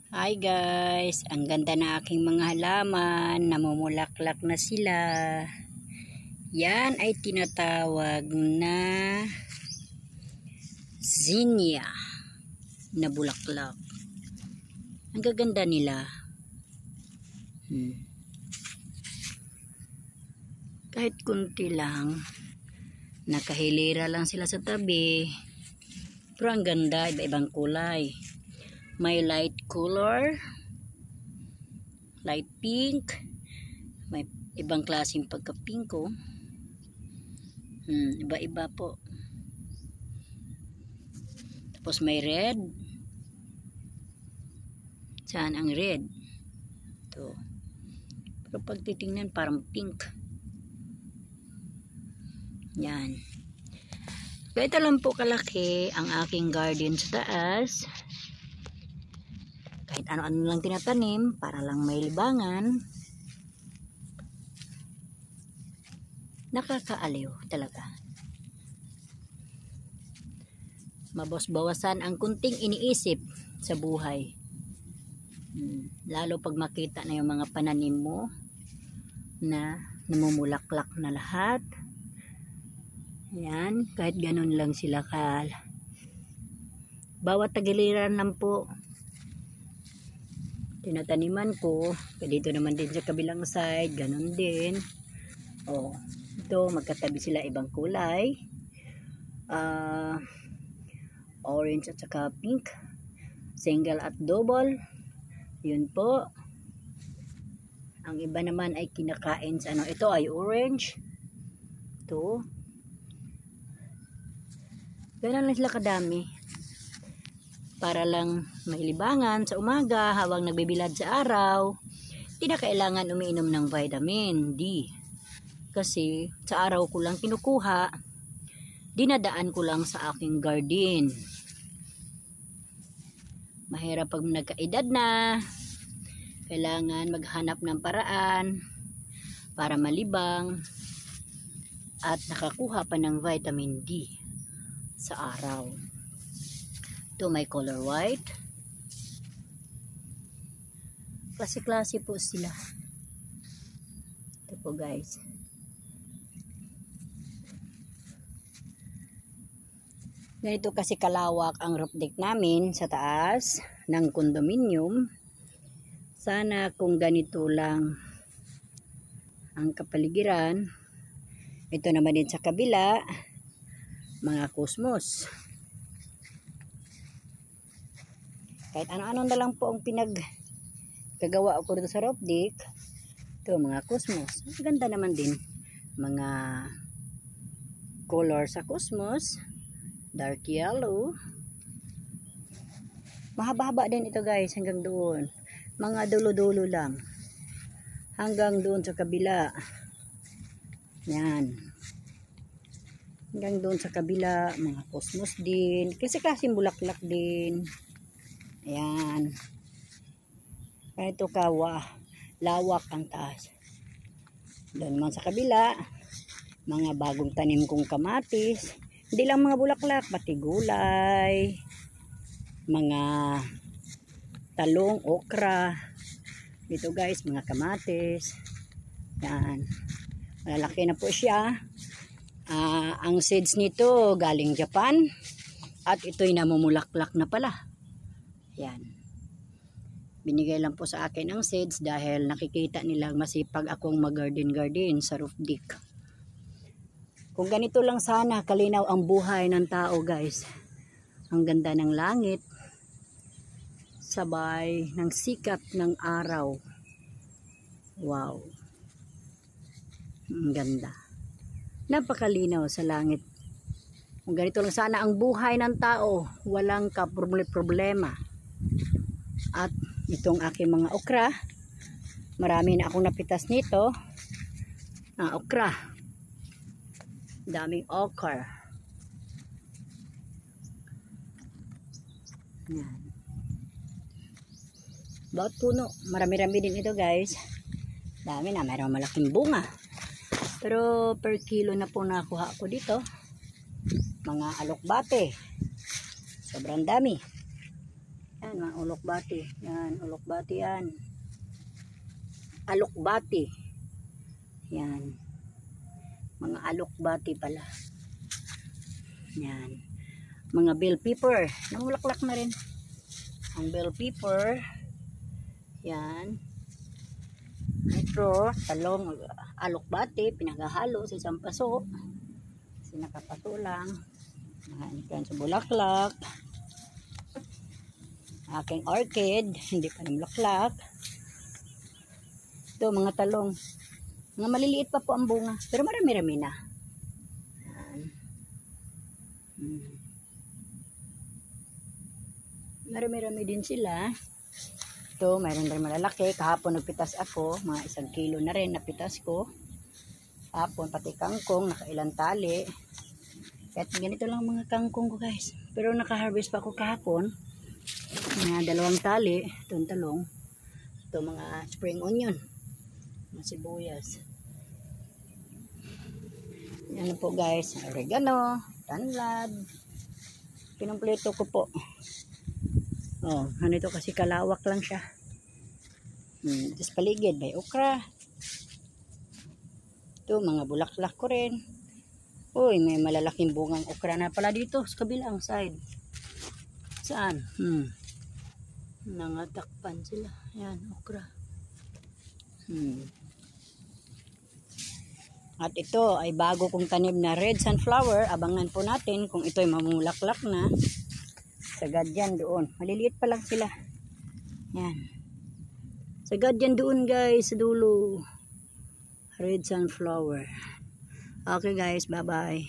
Hi guys, ang ganda na aking mga halaman, namumulaklak na sila. Yan ay tinatawag na zinnia na bulaklak. Ang gaganda nila. Kahit kunti lang, nakahilera lang sila sa tabi. Pero ang ganda, iba-ibang kulay. May light color, light pink, may ibang klaseng pagka-pinko. Iba-iba po. Tapos may red. Saan ang red? Ito. Pero pag titingnan parang pink. Yan. Ito lang po kalaki ang aking garden sa taas. Kahit ano-ano lang tinatanim para lang may libangan. Nakakaaliw talaga. Mabos-bawasan ang kunting iniisip sa buhay. Lalo pag makita na yung mga pananim mo na namumulaklak na lahat. Yan, kahit ganun lang sila bawat tagiliran lang po tinataniman ko. Dito naman din sa kabilang side, ganun din. Ito, magkatabi sila, ibang kulay. Orange at saka pink. Single at double. Yun po. Ang iba naman ay kinakain sa ito ay orange. Ito. Ganun lang sila kadami. Para lang may libangan sa umaga habang nagbibilad sa araw. Hindi na kailangan umiinom ng vitamin D. Kasi sa araw ko lang kinukuha, dinadaan ko lang sa aking garden. Mahirap pag nagkaedad na, kailangan maghanap ng paraan para malibang at nakakuha pa ng vitamin D sa araw. Ito may color white. Klase-klase po sila. Ito po guys. Ganito kasi kalawak ang roof deck namin sa taas ng condominium. Sana kung ganito lang ang kapaligiran. Ito naman din sa kabila, mga cosmos. Kahit ano-ano na lang po ang pinagkagawa ko dito sa roof deck. Ito, mga cosmos. Ganda naman din. Mga color sa cosmos. Dark yellow. Mahaba-haba din ito guys, hanggang doon. Mga dulo-dulo lang. Hanggang doon sa kabila. Yan. Hanggang doon sa kabila, mga cosmos din. Kasi klaseng bulaklak din. Ayan. Ito lawak ang taas. Doon man sa kabila, mga bagong tanim kong kamatis. Hindi lang mga bulaklak, pati gulay, mga talong, okra. Dito guys, mga kamatis. Yan. Malalaki na po siya. Ang seeds nito galing Japan. At ito'y namumulaklak na pala. Yan. Binigay lang po sa akin ang seeds dahil nakikita nilang masipag akong mag-garden sa roof deck. Kung ganito lang sana kalinaw ang buhay ng tao guys. Ang ganda ng langit. Sabay ng sikat ng araw. Wow. Ang ganda. Napakalinaw sa langit. Kung ganito lang sana ang buhay ng tao, walang problema. At itong aking mga okra, marami na akong napitas nito. Okra. Daming okra. Yan. Bawat puno, marami-rami din ito guys. Dami na, mayroong malaking bunga. Pero per kilo na po nakuha ko dito. Mga alokbate. Sobrang dami. Yan, mga ulokbati. Yan, ulokbati yan. Alokbati. Yan. Mga alokbati pala. Yan. Mga bell pepper. Namulaklak na rin. Ang bell pepper. Yan. Ito, talong, alokbati, pinaghahalo sa isang paso. Sinakapatulang. Yan sa bulaklak. Aking orchid, hindi pa namulaklak. Ito, mga talong. Mga maliliit pa po ang bunga. Pero marami-rami na. Yan. Marami-rami din sila. Ito, mayroon rin malalaki. Kahapon nagpitas ako. Mga 1 kilo na rin napitas ko. Kahapon, pati kangkong. Nakailang tali. Kahit ganito lang mga kangkong ko guys. Pero nakaharvest pa ako kahapon. Mga 2 tali. Itong talong. Ito mga spring onion. Mga sibuyas. Yan po guys. Oregano. Tanglad. Pinumpleto ko po. Oh, ano ito kasi kalawak lang siya. Tapos paligid may okra. Ito, mga bulaklak ko rin. Uy, may malalaking bungang okra na pala dito sa kabilang side. Saan? Nangatakpan sila. Yan, okra. At ito ay bago kong tanim na red sunflower. Abangan po natin kung ito ay mamulaklak na. Sagad yan doon. Maliliit pa lang sila. Yan. Sagad yan doon guys. Sa dulo. Red sunflower. Okay guys. Bye bye.